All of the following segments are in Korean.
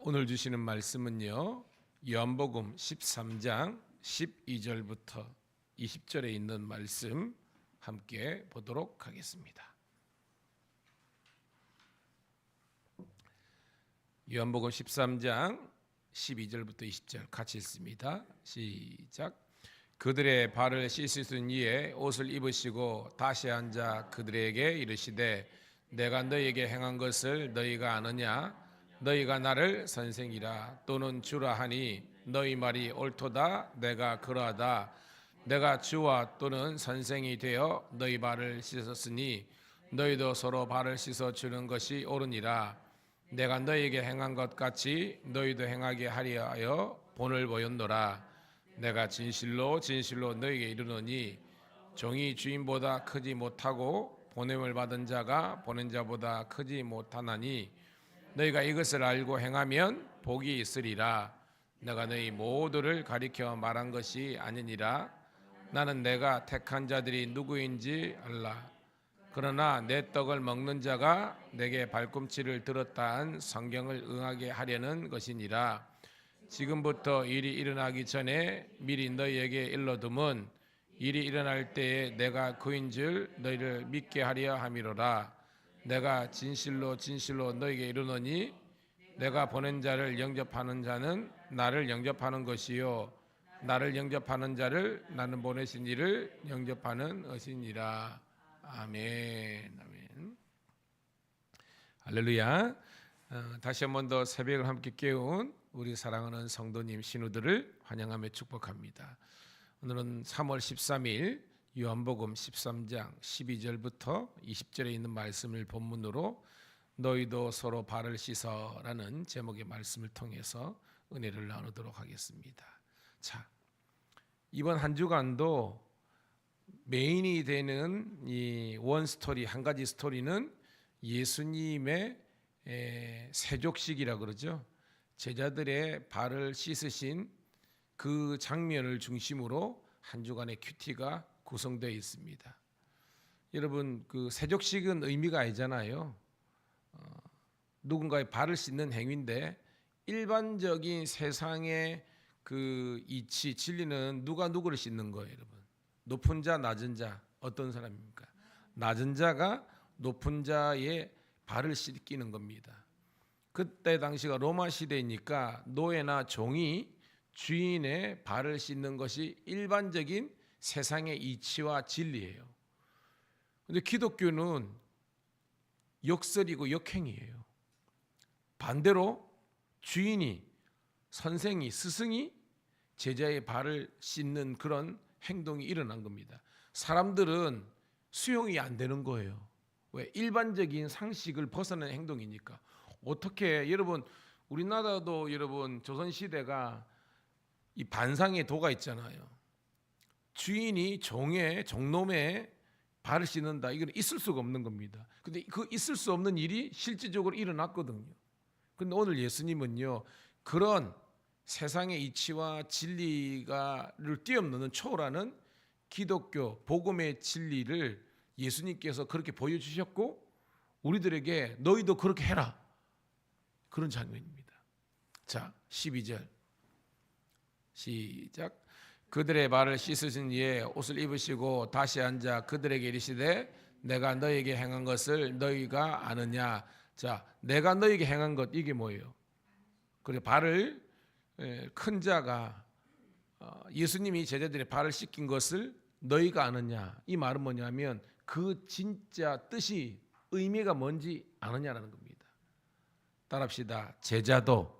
오늘 주시는 말씀은요, 요한복음 13장 12절부터 20절에 있는 말씀 함께 보도록 하겠습니다. 요한복음 13장 12절부터 20절 같이 읽습니다. 시작. 그들의 발을 씻으신 이에 옷을 입으시고 다시 앉아 그들에게 이르시되 내가 너희에게 행한 것을 너희가 아느냐? 너희가 나를 선생이라 또는 주라 하니 너희 말이 옳도다. 내가 그러하다. 내가 주와 또는 선생이 되어 너희 발을 씻었으니 너희도 서로 발을 씻어 주는 것이 옳으니라. 내가 너희에게 행한 것 같이 너희도 행하게 하리하여 본을 보였노라. 내가 진실로 진실로 너희에게 이르노니 종이 주인보다 크지 못하고 보냄을 받은 자가 보낸 자보다 크지 못하나니 너희가 이것을 알고 행하면 복이 있으리라. 내가 너희 모두를 가리켜 말한 것이 아니니라. 나는 내가 택한 자들이 누구인지 알라. 그러나 내 떡을 먹는 자가 내게 발꿈치를 들었다 한 성경을 응하게 하려는 것이니라. 지금부터 일이 일어나기 전에 미리 너희에게 일러둠은 일이 일어날 때에 내가 그인 줄 너희를 믿게 하려 함이로라. 내가 진실로 진실로 너희에게 이르노니 내가 보낸 자를 영접하는 자는 나를 영접하는 것이요 나를 영접하는 자를 나는 보내신 이를 영접하는 것이니라. 아멘. 아멘. 할렐루야. 다시 한 번 더 새벽을 함께 깨운 우리 사랑하는 성도님 신우들을 환영하며 축복합니다. 오늘은 3월 13일 요한복음 13장 12절부터 20절에 있는 말씀을 본문으로 너희도 서로 발을 씻어라는 제목의 말씀을 통해서 은혜를 나누도록 하겠습니다. 자, 이번 한 주간도 메인이 되는 이 원 스토리, 한 가지 스토리는 예수님의 세족식이라 그러죠. 제자들의 발을 씻으신 그 장면을 중심으로 한 주간의 큐티가 구성되어 있습니다. 여러분, 그 세족식은 의미가 아니잖아요. 누군가의 발을 씻는 행위인데 일반적인 세상의 그 이치 진리는 누가 누구를 씻는 거예요, 여러분? 높은 자, 낮은 자, 어떤 사람입니까? 낮은 자가 높은 자의 발을 씻기는 겁니다. 그때 당시가 로마 시대이니까 노예나 종이 주인의 발을 씻는 것이 일반적인 세상의 이치와 진리예요. 그런데 기독교는 역설이고 역행이에요. 반대로 주인이, 선생이, 스승이 제자의 발을 씻는 그런 행동이 일어난 겁니다. 사람들은 수용이 안 되는 거예요. 왜? 일반적인 상식을 벗어난 행동이니까. 어떻게, 여러분, 우리나라도 여러분 조선시대가 이 반상의 도가 있잖아요. 주인이 종놈의 발을 씻는다. 이건 있을 수가 없는 겁니다. 근데 그 있을 수 없는 일이 실질적으로 일어났거든요. 근데 오늘 예수님은요, 그런 세상의 이치와 진리가를 뛰어넘는 초월하는 기독교 복음의 진리를 예수님께서 그렇게 보여주셨고 우리들에게 너희도 그렇게 해라. 그런 장면입니다. 자, 12절 시작. 그들의 발을 씻으신 이에 옷을 입으시고 다시 앉아 그들에게 이르시되 내가 너희에게 행한 것을 너희가 아느냐. 자, 내가 너희에게 행한 것, 이게 뭐예요? 그래, 발을 큰 자가 예수님이 제자들의 발을 씻긴 것을 너희가 아느냐. 이 말은 뭐냐면 그 진짜 뜻이, 의미가 뭔지 아느냐라는 겁니다. 따라합시다. 제자도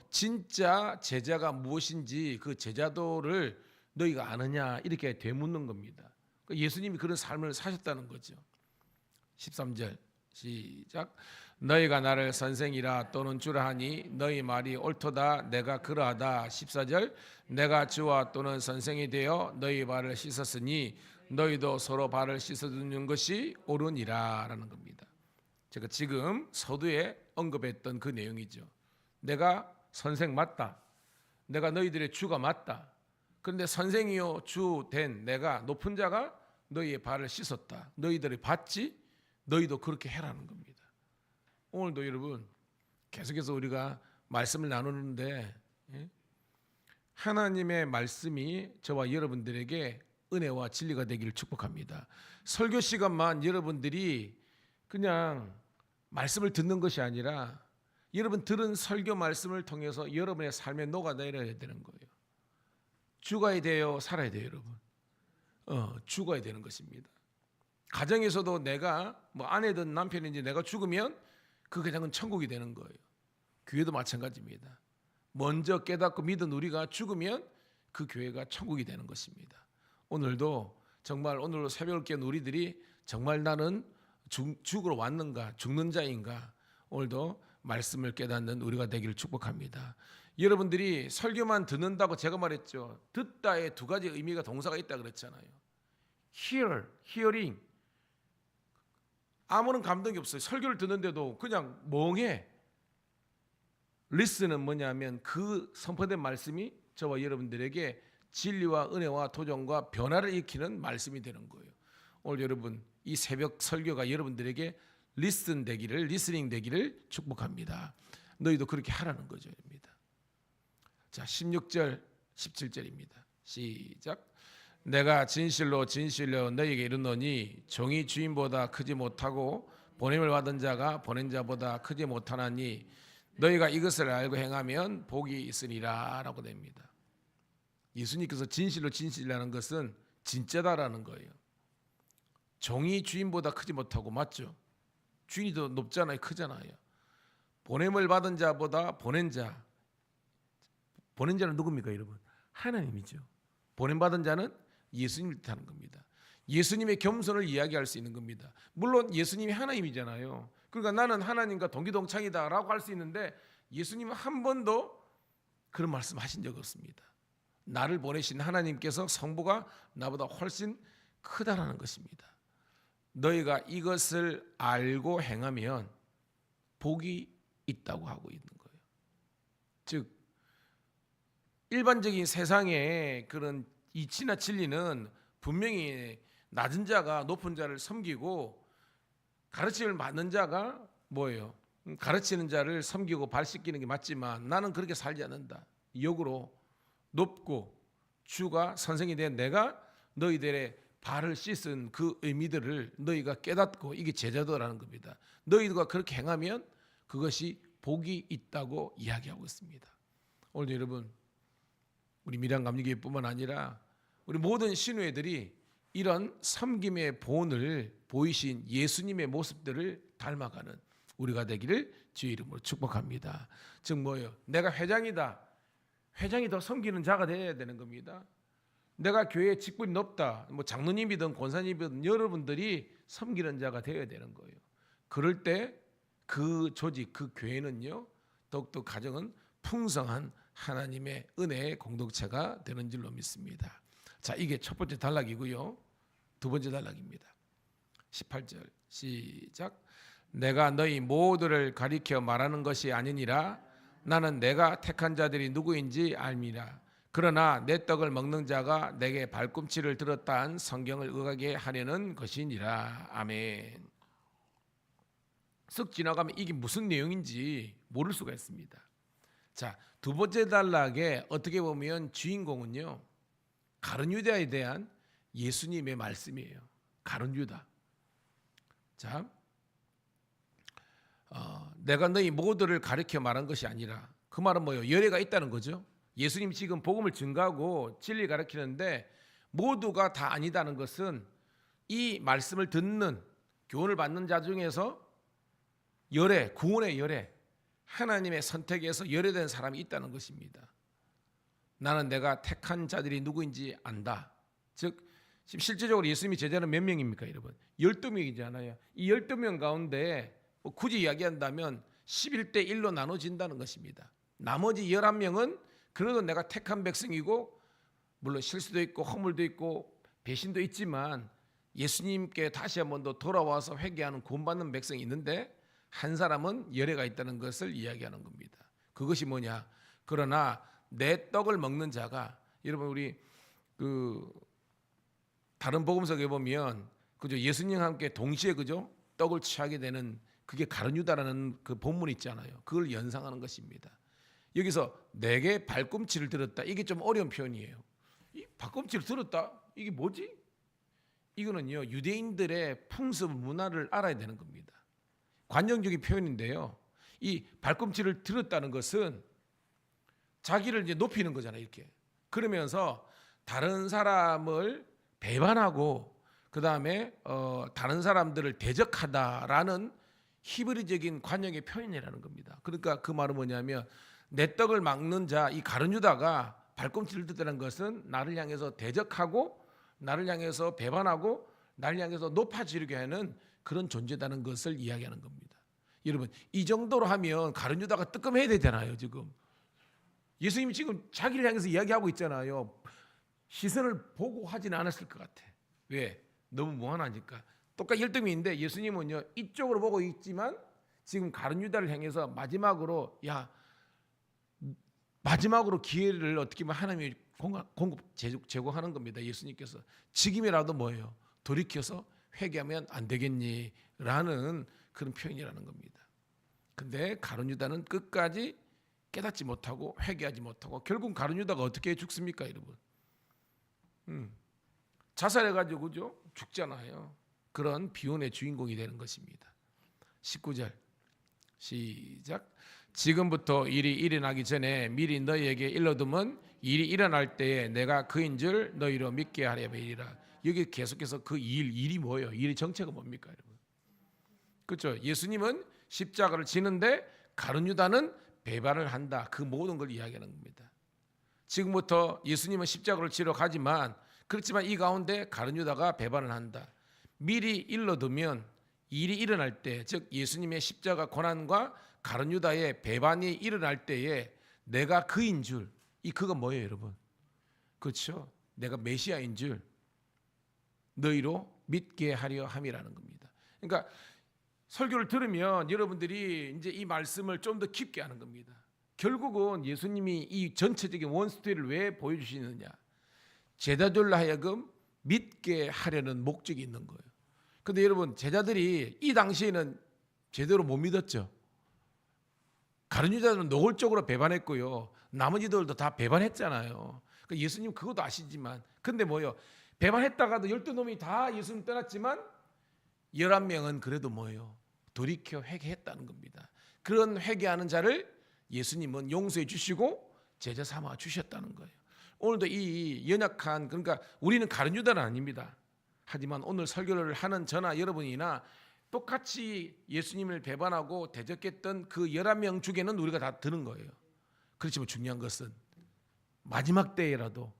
진짜 제자가 무엇인지 그 제자도를 너희가 아느냐, 이렇게 되묻는 겁니다. 예수님이 그런 삶을 사셨다는 거죠. 13절 시작. 너희가 나를 선생이라 또는 주라 하니 너희 말이 옳도다. 내가 그러하다. 14절. 내가 주와 또는 선생이 되어 너희 발을 씻었으니 너희도 서로 발을 씻어주는 것이 옳으니라 라는 겁니다. 제가 지금 서두에 언급했던 그 내용이죠. 내가 선생 맞다. 내가 너희들의 주가 맞다. 그런데 선생이요 주 된 내가, 높은 자가 너희의 발을 씻었다. 너희들이 봤지? 너희도 그렇게 해라는 겁니다. 오늘도 여러분 계속해서 우리가 말씀을 나누는데 하나님의 말씀이 저와 여러분들에게 은혜와 진리가 되기를 축복합니다. 설교 시간만 여러분들이 그냥 말씀을 듣는 것이 아니라 여러분 들은 설교 말씀을 통해서 여러분의 삶에 녹아내려야 되는 거예요. 죽어야 돼요, 살아야 돼요, 여러분. 죽어야 되는 것입니다. 가정에서도 내가 뭐 아내든 남편인지 내가 죽으면 그 가정은 천국이 되는 거예요. 교회도 마찬가지입니다. 먼저 깨닫고 믿은 우리가 죽으면 그 교회가 천국이 되는 것입니다. 오늘도 정말 오늘 새벽을 깬 우리들이 정말 나는 죽으러 왔는가, 죽는 자인가, 오늘도 말씀을 깨닫는 우리가 되기를 축복합니다. 여러분들이 설교만 듣는다고 제가 말했죠. 듣다에 두 가지 의미가 동사가 있다 그랬잖아요. hearing. 아무런 감동이 없어요. 설교를 듣는데도 그냥 멍해. listen은 뭐냐면 그 선포된 말씀이 저와 여러분들에게 진리와 은혜와 도전과 변화를 일으키는 말씀이 되는 거예요. 오늘 여러분 이 새벽 설교가 여러분들에게 리스닝 되기를 축복합니다. 너희도 그렇게 하라는 거죠. 자, 16절 17절입니다. 시작. 내가 진실로 너희에게 이르노니 종이 주인보다 크지 못하고 보냄을 받은 자가 보낸 자보다 크지 못하나니 너희가 이것을 알고 행하면 복이 있으리라 라고 됩니다. 예수님께서 진실이라는 것은 진짜다라는 거예요. 종이 주인보다 크지 못하고, 맞죠? 주인이 더 높잖아요, 크잖아요. 보냄을 받은 자보다 보낸 자는 누굽니까, 여러분? 하나님이죠. 보냄받은 자는 예수님을 뜻하는 겁니다. 예수님의 겸손을 이야기할 수 있는 겁니다. 물론 예수님이 하나님이잖아요. 그러니까 나는 하나님과 동기동창이다라고 할 수 있는데 예수님은 한 번도 그런 말씀 하신 적 없습니다. 나를 보내신 하나님께서 성부가 나보다 훨씬 크다라는 것입니다. 너희가 이것을 알고 행하면 복이 있다고 하고 있는 거예요. 즉 일반적인 세상의 그런 이치나 진리는 분명히 낮은 자가 높은 자를 섬기고 가르침을 받는 자가 뭐예요? 가르치는 자를 섬기고 발 씻기는 게 맞지만 나는 그렇게 살지 않는다. 역으로 높고 주가 선생이 된 내가 너희들의 발을 씻은 그 의미들을 너희가 깨닫고 이게 제자도라는 겁니다. 너희가 그렇게 행하면 그것이 복이 있다고 이야기하고 있습니다. 오늘 여러분 우리 밀양감리교회뿐만 아니라 우리 모든 신우회들이 이런 섬김의 본을 보이신 예수님의 모습들을 닮아가는 우리가 되기를 주의 이름으로 축복합니다. 즉 뭐예요? 내가 회장이다. 회장이 더 섬기는 자가 되어야 되는 겁니다. 내가 교회에 직분이 높다. 뭐 장로님이든 권사님이든 여러분들이 섬기는 자가 되어야 되는 거예요. 그럴 때 그 조직, 그 교회는요 더욱더 가정은 풍성한 하나님의 은혜의 공동체가 되는 줄로 믿습니다. 자, 이게 첫 번째 단락이고요. 두 번째 단락입니다. 18절 시작. 내가 너희 모두를 가리켜 말하는 것이 아니니라. 나는 내가 택한 자들이 누구인지 알미라. 그러나 내 떡을 먹는 자가 내게 발꿈치를 들었다는 성경을 의하게 하려는 것이니라. 아멘. 쓱 지나가면 이게 무슨 내용인지 모를 수가 있습니다. 자, 두 번째 단락에 어떻게 보면 주인공은요 가룟 유다에 대한 예수님의 말씀이에요. 가룟 유다. 자, 내가 너희 모두를 가르쳐 말한 것이 아니라, 그 말은 뭐예요? 열애가 있다는 거죠. 예수님 지금 복음을 증거하고 진리 가르치는데 모두가 다 아니다는 것은 이 말씀을 듣는 교훈을 받는 자 중에서 열애, 구원의 열애, 하나님의 선택에서 열애된 사람이 있다는 것입니다. 나는 내가 택한 자들이 누구인지 안다. 즉 지금 실제적으로 예수님이 제자는 몇 명입니까, 여러분? 12명이잖아요. 이 12명 가운데 굳이 이야기한다면 11대 1로 나눠진다는 것입니다. 나머지 11명은 그래도 내가 택한 백성이고, 물론 실수도 있고 허물도 있고 배신도 있지만 예수님께 다시 한 번 더 돌아와서 회개하는 구원받는 백성이 있는데 한 사람은 열애가 있다는 것을 이야기하는 겁니다. 그것이 뭐냐? 그러나 내 떡을 먹는 자가, 여러분 우리 다른 복음서에 보면 그죠, 예수님과 함께 동시에 그죠 떡을 취하게 되는 그게 가룟 유다라는 그 본문이 있잖아요. 그걸 연상하는 것입니다. 여기서 내게 발꿈치를 들었다. 이게 좀 어려운 표현이에요. 이 발꿈치를 들었다? 이게 뭐지? 이거는요, 유대인들의 풍습 문화를 알아야 되는 겁니다. 관용적인 표현인데요. 이 발꿈치를 들었다는 것은 자기를 이제 높이는 거잖아요, 이렇게. 그러면서 다른 사람을 배반하고 그 다음에 다른 사람들을 대적하다라는 히브리적인 관용의 표현이라는 겁니다. 그러니까 그 말은 뭐냐면 내 떡을 막는 자, 이 가룟 유다가 발꿈치를 뜯다는 것은 나를 향해서 대적하고 나를 향해서 배반하고 나를 향해서 높아지려게 하는 그런 존재다는 것을 이야기하는 겁니다. 여러분, 이 정도로 하면 가룟 유다가 뜨끔해야 되잖아요. 지금 예수님이 지금 자기를 향해서 이야기하고 있잖아요. 시선을 보고 하지는 않았을 것 같아. 왜? 너무 무한하니까. 똑같이 열등인데 예수님은요, 이쪽으로 보고 있지만 지금 가룟 유다를 향해서 마지막으로 마지막으로 기회를 어떻게 보면 하나님이 제공하는 겁니다. 예수님께서 지금이라도 뭐예요? 돌이켜서 회개하면 안 되겠니? 라는 그런 표현이라는 겁니다. 근데 가룟 유다는 끝까지 깨닫지 못하고 회개하지 못하고 결국 가룟 유다가 어떻게 죽습니까, 여러분? 자살해가지고 그죠? 죽잖아요. 그런 비운의 주인공이 되는 것입니다. 19절 시작. 지금부터 일이 일어나기 전에 미리 너희에게 일러두면 일이 일어날 때에 내가 그인 줄 너희로 믿게 하려 함이니라. 여기 계속해서 그 일이 뭐예요? 일의 정체가 뭡니까, 여러분? 그렇죠? 예수님은 십자가를 지는데 가룟 유다는 배반을 한다. 그 모든 걸 이야기하는 겁니다. 지금부터 예수님은 십자가를 지러 가지만 그렇지만 이 가운데 가룟 유다가 배반을 한다. 미리 일러두면 일이 일어날 때, 즉 예수님의 십자가 고난과 가룟 유다의 배반이 일어날 때에 내가 그인 줄, 이 그가 뭐예요, 여러분? 그렇죠? 내가 메시아인 줄 너희로 믿게 하려 함이라는 겁니다. 그러니까 설교를 들으면 여러분들이 이제 이 말씀을 좀 더 깊게 하는 겁니다. 결국은 예수님이 이 전체적인 원스토리를 왜 보여주시느냐? 제자들로 하여금 믿게 하려는 목적이 있는 거예요. 근데 여러분, 제자들이 이 당시에는 제대로 못 믿었죠. 가룟 유다는 노골적으로 배반했고요. 나머지들도 다 배반했잖아요. 그러니까 예수님 그것도 아시지만, 근데 뭐요? 배반했다가도 12놈이 다 예수님 떠났지만 11명은 그래도 뭐예요? 돌이켜 회개했다는 겁니다. 그런 회개하는 자를 예수님은 용서해 주시고 제자 삼아 주셨다는 거예요. 오늘도 이 연약한, 그러니까 우리는 가룟 유다는 아닙니다. 하지만 오늘 설교를 하는 저나 여러분이나 똑같이 예수님을 배반하고 대적했던 그 11명 중에는 우리가 다 드는 거예요. 그렇지만 중요한 것은 마지막 때에라도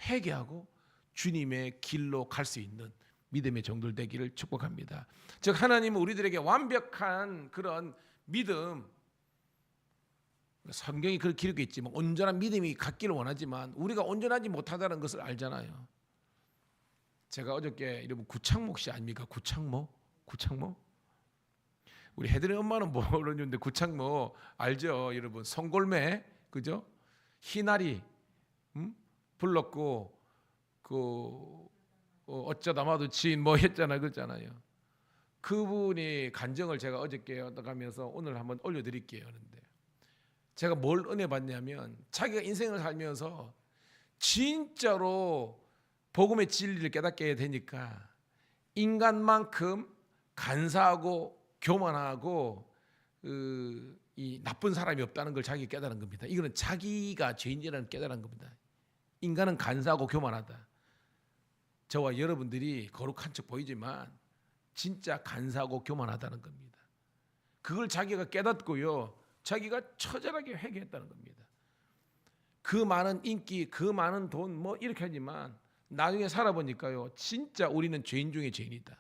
회개하고 주님의 길로 갈 수 있는 믿음의 정도를 되기를 축복합니다. 즉 하나님은 우리들에게 완벽한 그런 믿음, 성경이 그렇게 기록해 있지만 온전한 믿음이 갖기를 원하지만 우리가 온전하지 못하다는 것을 알잖아요. 제가 어저께 여러분 구창모 씨 아닙니까? 구창모? 우리 해드린 엄마는 모르는데 구창모 알죠, 여러분? 송골매, 그죠? 희나리 불렀고 그 어쩌다 마주친 뭐 했잖아요, 그랬잖아요. 그분이 간증을 제가 어저께 얻어가면서 오늘 한번 올려드릴게요. 그런데 제가 뭘 은혜 받냐면 자기가 인생을 살면서 진짜로 복음의 진리를 깨닫게 되니까 인간만큼 간사하고 교만하고 이 나쁜 사람이 없다는 걸 자기가 깨달은 겁니다. 이거는 자기가 죄인이라는 깨달은 겁니다. 인간은 간사하고 교만하다. 저와 여러분들이 거룩한 척 보이지만 진짜 간사하고 교만하다는 겁니다. 그걸 자기가 깨닫고요, 자기가 처절하게 회개했다는 겁니다. 그 많은 인기, 그 많은 돈 뭐 이렇게 하지만 나중에 살아보니까요, 진짜 우리는 죄인 중에 죄인이다.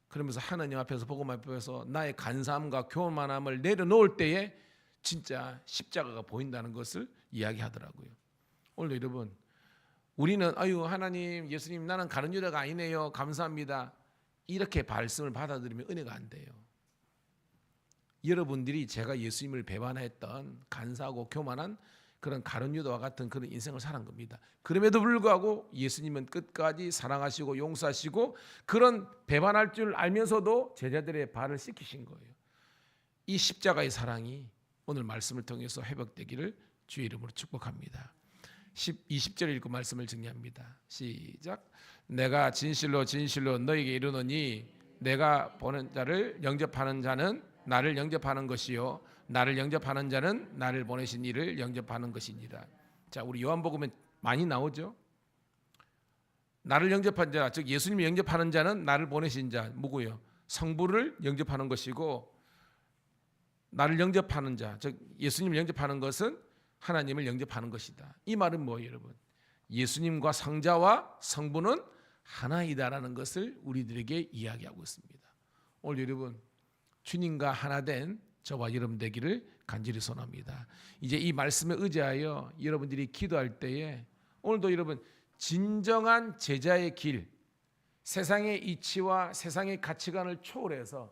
그러면서 하나님 앞에서 복음 앞에서 나의 간사함과 교만함을 내려놓을 때에 진짜 십자가가 보인다는 것을 이야기하더라고요. 오늘 여러분, 우리는 아유 하나님, 예수님, 나는 가룟 유다가 아니네요, 감사합니다, 이렇게 말씀을 받아들이면 은혜가 안 돼요. 여러분들이 제가 예수님을 배반했던 간사하고 교만한 그런 가룟 유다와 같은 그런 인생을 살은 겁니다. 그럼에도 불구하고 예수님은 끝까지 사랑하시고 용서하시고 그런 배반할 줄 알면서도 제자들의 발을 씻기신 거예요. 이 십자가의 사랑이 오늘 말씀을 통해서 회복되기를 주의 이름으로 축복합니다. 20절 읽고 말씀을 정리합니다. 시작. 내가 진실로 진실로 너에게 이르노니 내가 보는 자를 영접하는 자는 나를 영접하는 것이요 나를 영접하는 자는 나를 보내신 이를 영접하는 것이니라. 자, 우리 요한복음에 많이 나오죠. 나를 영접한 자, 즉 예수님을 영접하는 자는 나를 보내신 자, 누구요? 성부를 영접하는 것이고, 나를 영접하는 자, 즉 예수님을 영접하는 것은 하나님을 영접하는 것이다. 이 말은 뭐예요, 여러분? 예수님과 성자와 성부는 하나이다라는 것을 우리들에게 이야기하고 있습니다. 오늘 여러분, 주님과 하나 된 저와 여러분 되기를 간절히 소원합니다. 이제 이 말씀에 의지하여 여러분들이 기도할 때에 오늘도 여러분 진정한 제자의 길, 세상의 이치와 세상의 가치관을 초월해서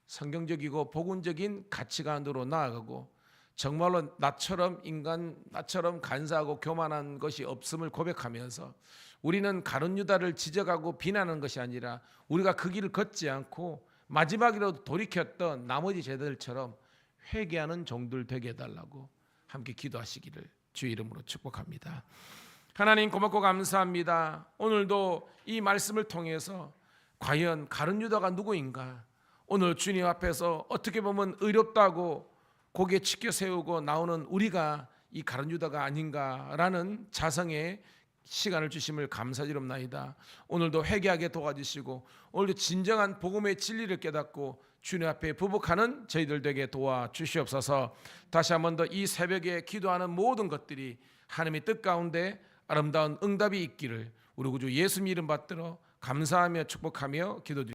성경적이고 복음적인 가치관으로 나아가고, 정말로 나처럼 간사하고 교만한 것이 없음을 고백하면서 우리는 가룟 유다를 지적하고 비난하는 것이 아니라 우리가 그 길을 걷지 않고 마지막이라도 돌이켰던 나머지 제자들처럼 회개하는 종들 되게 해달라고 함께 기도하시기를 주의 이름으로 축복합니다. 하나님 고맙고 감사합니다. 오늘도 이 말씀을 통해서 과연 가룟 유다가 누구인가, 오늘 주님 앞에서 어떻게 보면 의롭다고 고개 치켜 세우고 나오는 우리가 이 가룟 유다가 아닌가라는 자성의 시간을 주심을 감사드립나이다. 오늘도 회개하게 도와주시고 오늘도 진정한 복음의 진리를 깨닫고 주님 앞에 부복하는 저희들 되게 도와주시옵소서. 다시 한 번 더 이 새벽에 기도하는 모든 것들이 하나님의 뜻 가운데 아름다운 응답이 있기를 우리 구주 예수님 이름 받들어 감사하며 축복하며 기도드립니다.